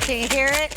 Can you hear it?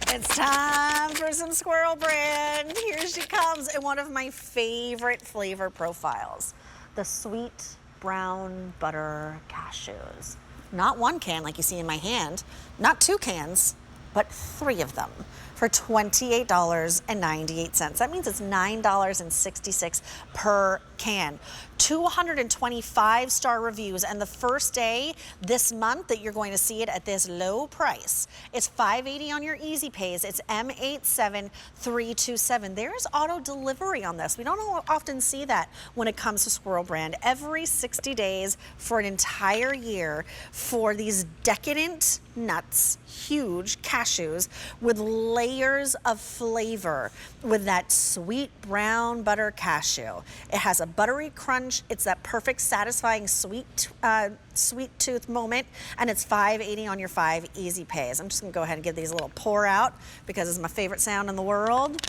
It's time for some Squirrel brand. Here she comes in one of my favorite flavor profiles, the sweet brown butter cashews. Not one can like you see in my hand, not 2 cans, but 3 of them for $28.98. That means it's $9.66 per can. 225-star reviews, and the first day this month that you're going to see it at this low price. It's $5.80 on your Easy Pays. It's M87327. There's auto delivery on this. We don't often see that when it comes to Squirrel brand. Every 60 days for an entire year for these decadent nuts, huge cashews with layers of flavor with that sweet brown butter cashew. It has a buttery crunch. It's that perfect, satisfying sweet tooth moment, and it's $5.80 on your 5 Easy Pays. I'm just gonna go ahead and give these a little pour out because it's my favorite sound in the world.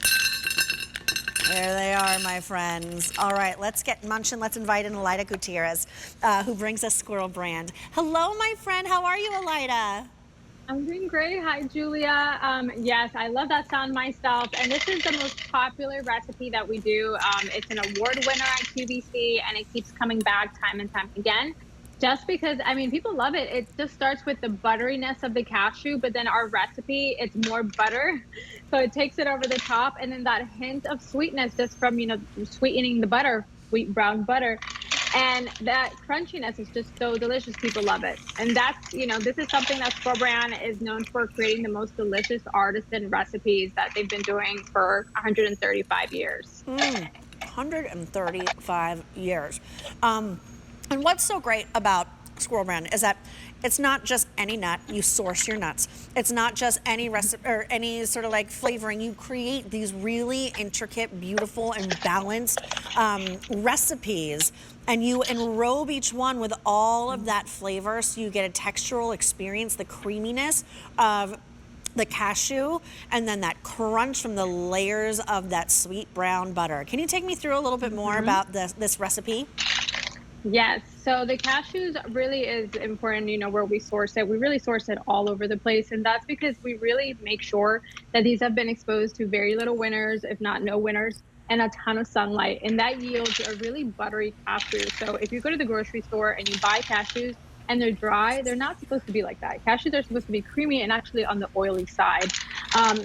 There they are, my friends. All right, let's get munching. Let's invite in Elida Gutierrez, who brings us Squirrel brand. Hello, my friend. How are you, Elida? I'm doing great. Hi, Julia. Yes, I love that sound myself. And this is the most popular recipe that we do. It's an award winner at QVC, and it keeps coming back time and time again. Just because, I mean, people love it. It just starts with the butteriness of the cashew, but then our recipe, it's more butter. So it takes it over the top. And then that hint of sweetness just from, sweetening the butter, sweet brown butter. And that crunchiness is just so delicious. People love it. And that's, this is something that Squirrel brand is known for, creating the most delicious artisan recipes that they've been doing for 135 years. 135 years. And what's so great about Squirrel brand is that it's not just any nut. You source your nuts. It's not just any recipe or any sort of like flavoring. You create these really intricate, beautiful, and balanced recipes, and you enrobe each one with all of that flavor, so you get a textural experience, the creaminess of the cashew, and then that crunch from the layers of that sweet brown butter. Can you take me through a little bit more about this recipe? Yes. So the cashews really is important, where we source it. We really source it all over the place. And that's because we really make sure that these have been exposed to very little winters, if not no winters, and a ton of sunlight. And that yields a really buttery cashew. So if you go to the grocery store and you buy cashews and they're dry, they're not supposed to be like that. Cashews are supposed to be creamy and actually on the oily side.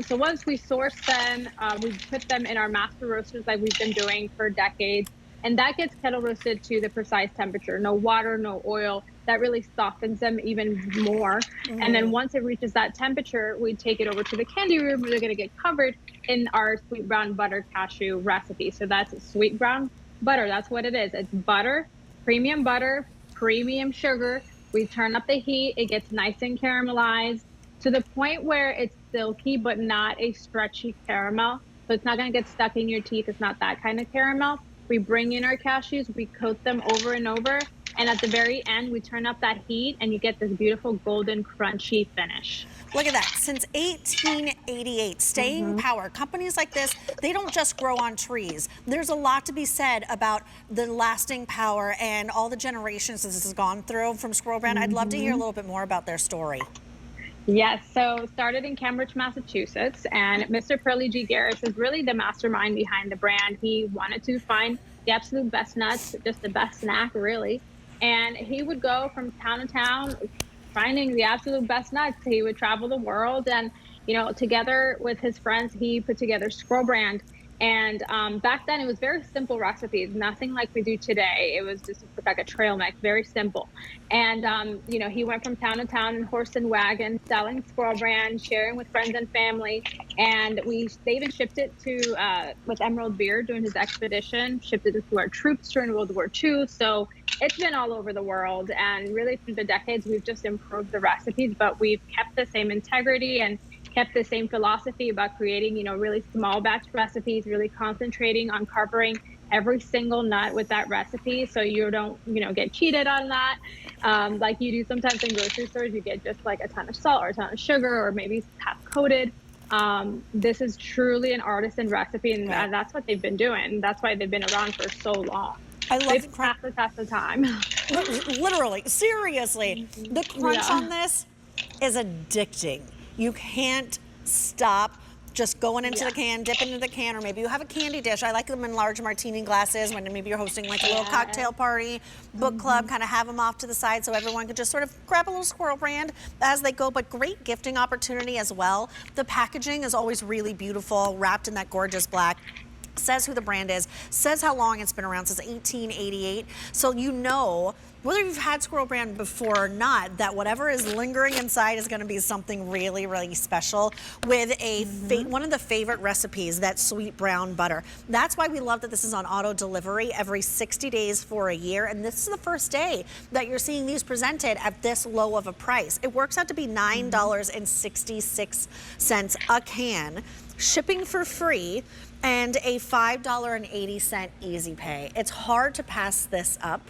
So once we source them, we put them in our master roasters like we've been doing for decades. And that gets kettle roasted to the precise temperature. No water, no oil. That really softens them even more. And then once it reaches that temperature, we take it over to the candy room where they're going to get covered in our sweet brown butter cashew recipe. So that's sweet brown butter. That's what it is. It's butter, premium sugar. We turn up the heat. It gets nice and caramelized to the point where it's silky, but not a stretchy caramel. So it's not going to get stuck in your teeth. It's not that kind of caramel. We bring in our cashews, we coat them over and over, and at the very end, we turn up that heat, and you get this beautiful golden, crunchy finish. Look at that. Since 1888, staying power. Companies like this, they don't just grow on trees. There's a lot to be said about the lasting power and all the generations this has gone through from Squirrel brand. I'd love to hear a little bit more about their story. Yes, so started in Cambridge, Massachusetts, and Mr. Pearly G. Garris is really the mastermind behind the brand. He wanted to find the absolute best nuts, just the best snack, really. And he would go from town to town finding the absolute best nuts. He would travel the world, and, together with his friends, he put together Squirrel brand. And back then, it was very simple recipes, nothing like we do today. It was just like a trail mix, very simple. And, he went from town to town in horse and wagon, selling Squirrel brand, sharing with friends and family. And they even shipped it to, with Emerald Beer during his expedition, shipped it to our troops during World War II. So it's been all over the world. And really, through the decades, we've just improved the recipes, but we've kept the same integrity and kept the same philosophy about creating, really small batch recipes, really concentrating on covering every single nut with that recipe. So you don't, get cheated on that. Like you do sometimes in grocery stores, you get just like a ton of salt or a ton of sugar or maybe half coated. This is truly an artisan recipe, and that's what they've been doing. That's why they've been around for so long. I love It's the crunch. past the test of time. Literally, seriously, the crunch Yeah. on this is addicting. You can't stop just going into the can, dipping into the can, or maybe you have a candy dish. I like them in large martini glasses when maybe you're hosting like a little cocktail party, book club, kind of have them off to the side so everyone could just sort of grab a little Squirrel Brand as they go, but great gifting opportunity as well. The packaging is always really beautiful, wrapped in that gorgeous black. Says who the brand is, says how long it's been around, says 1888. So you know, whether you've had Squirrel Brand before or not, that whatever is lingering inside is going to be something really, really special with a one of the favorite recipes, that sweet brown butter. That's why we love that this is on auto delivery every 60 days for a year. And this is the first day that you're seeing these presented at this low of a price. It works out to be $9.66 a can, shipping for free, and a $5.80 easy pay. It's hard to pass this up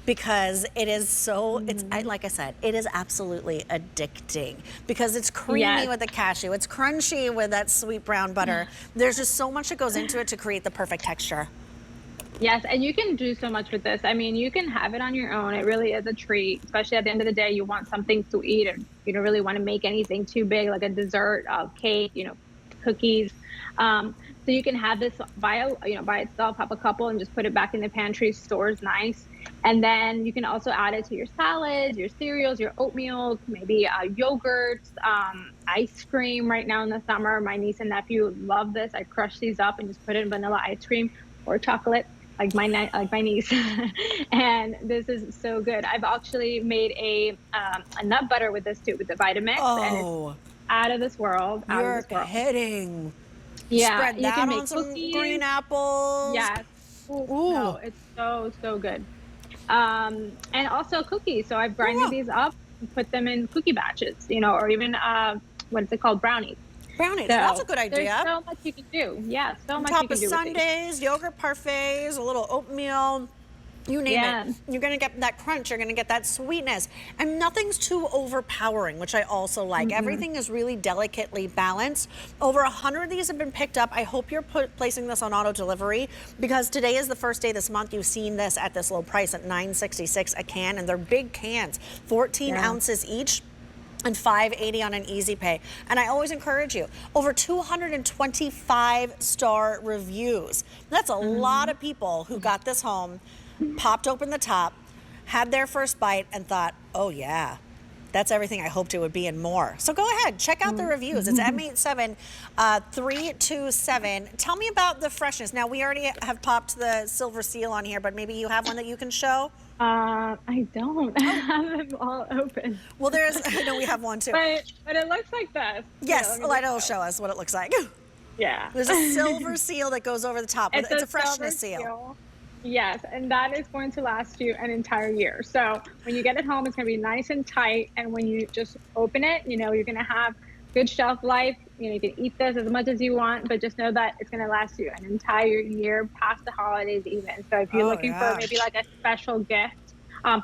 because it is so, like I said, it is absolutely addicting because it's creamy with the cashew, it's crunchy with that sweet brown butter. There's just so much that goes into it to create the perfect texture. Yes, and you can do so much with this. I mean, you can have it on your own. It really is a treat, especially at the end of the day. You want something to eat, and you don't really want to make anything too big, like a dessert, cake, cookies. So you can have this by itself, have a couple, and just put it back in the pantry. Stores nice, and then you can also add it to your salads, your cereals, your oatmeal, maybe yogurts, ice cream. Right now in the summer, my niece and nephew love this. I crush these up and just put it in vanilla ice cream or chocolate, like my niece. And this is so good. I've actually made a nut butter with this too, with the Vitamix, and it's out of this world. You're kidding. Yeah, Spread you that can on make some cookies. green apples. Yes. Ooh. Ooh. No, it's so good. And also cookies. So I've grinded these up and put them in cookie batches, or even what is it called, brownies. Brownies. So That's a good idea. There's so much you can do. Yeah, so on much top you can of do sundaes, yogurt parfaits, a little oatmeal. You name it. You're going to get that crunch. You're going to get that sweetness. And nothing's too overpowering, which I also like. Everything is really delicately balanced. Over 100 of these have been picked up. I hope you're placing this on auto delivery because today is the first day this month you've seen this at this low price at $9.66 a can. And they're big cans, 14 ounces each, and $5.80 on an easy pay. And I always encourage you, over 225-star reviews. That's a lot of people who got this home, popped open the top, had their first bite, and thought, oh yeah, that's everything I hoped it would be and more. So go ahead, check out the reviews. It's M87327. Tell me about the freshness. Now, we already have popped the silver seal on here, but maybe you have one that you can show? I don't. I have them all open. Well, I know we have one too. But it looks like this. Yes, it'll show us what it looks like. Yeah. There's a silver seal that goes over the top. It's a freshness seal. Yes, and that is going to last you an entire year. So when you get it home, it's going to be nice and tight. And when you just open it, you're going to have good shelf life. You can eat this as much as you want, but just know that it's going to last you an entire year, past the holidays even. So if you're looking for maybe like a special gift,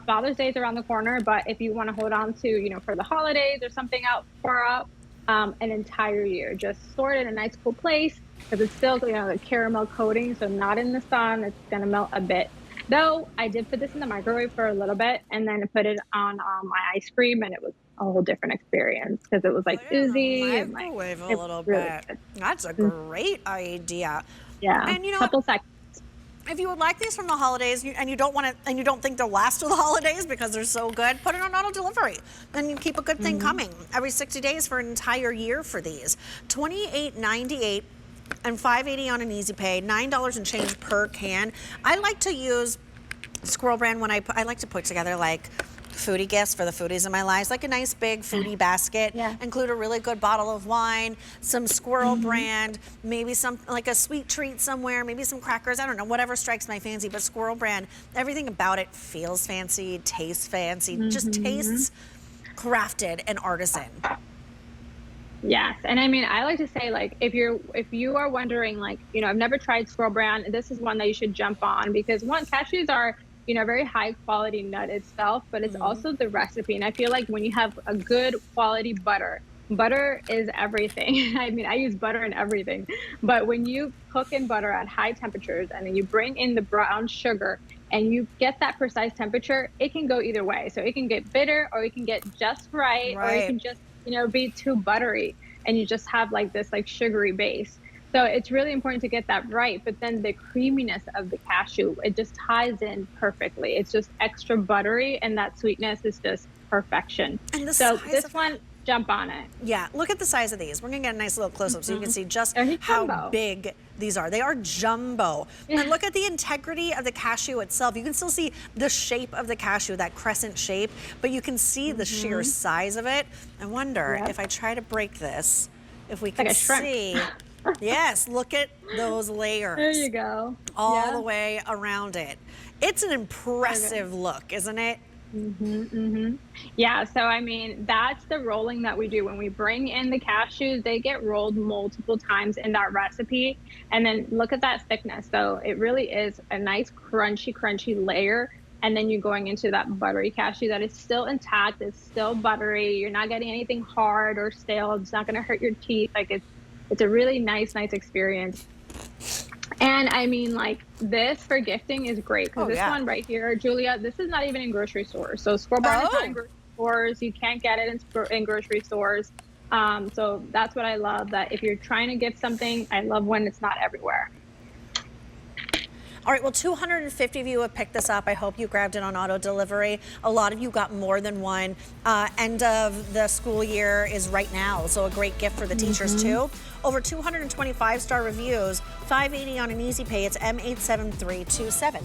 Father's Day is around the corner, but if you want to hold on to, for the holidays or something out far up, an entire year, just store it in a nice cool place. Because it's still, the caramel coating, so not in the sun. It's going to melt a bit. Though I did put this in the microwave for a little bit and then put it on my ice cream, and it was a whole different experience because it was like oozy. Microwave a little bit. That's a great idea. Yeah, and couple seconds. If you would like these from the holidays and you don't want to, and you don't think they'll last till the holidays because they're so good, put it on auto delivery. Then you keep a good thing coming every 60 days for an entire year for these. $28.98. and $5.80 on an easy pay, $9 and change per can. I like to use Squirrel Brand when I like to put together like foodie gifts for the foodies in my lives, like a nice big foodie basket. Include a really good bottle of wine, some Squirrel Brand, maybe some like a sweet treat somewhere, maybe some crackers. I don't know, whatever strikes my fancy. But Squirrel Brand, everything about it feels fancy, tastes fancy, just tastes crafted and artisan. Yes, and I mean, I like to say, like, if you are wondering, like, I've never tried Squirrel Brand, this is one that you should jump on because cashews are, very high quality nut itself, but it's also the recipe. And I feel like when you have a good quality butter is everything. I mean, I use butter in everything, but when you cook in butter at high temperatures and then you bring in the brown sugar, and you get that precise temperature, it can go either way. So it can get bitter, or it can get just right, or it Right. can just, be too buttery, and you just have like this like sugary base. So it's really important to get that right. But then the creaminess of the cashew, it just ties in perfectly. It's just extra buttery, and that sweetness is just perfection. And the So size this of one, jump on it. Yeah, look at the size of these. We're gonna get a nice little close-up so you can see just They're how jumbo. big these are. They are jumbo. And look at the integrity of the cashew itself. You can still see the shape of the cashew, that crescent shape, but you can see the sheer size of it. I wonder if I try to break this, if we can Like a shrimp. see. Yes, look at those layers. There you go. All the way around it. It's an impressive look, isn't it? Yeah, so I mean, that's the rolling that we do. When we bring in the cashews, they get rolled multiple times in that recipe. And then look at that thickness. So it really is a nice crunchy layer. And then you're going into that buttery cashew that is still intact, it's still buttery. You're not getting anything hard or stale. It's not gonna hurt your teeth. Like it's a really nice experience. And I mean, like, this for gifting is great, because this one right here, Julia, this is not even in grocery stores. So Squirrel Barn is not in grocery stores. You can't get it in grocery stores. So that's what I love, that if you're trying to gift something, I love when it's not everywhere. All right, well, 250 of you have picked this up. I hope you grabbed it on auto delivery. A lot of you got more than one. End of the school year is right now, so a great gift for the teachers too. Over 225-star reviews, $5.80 on an easy pay. It's M87327.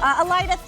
Alida,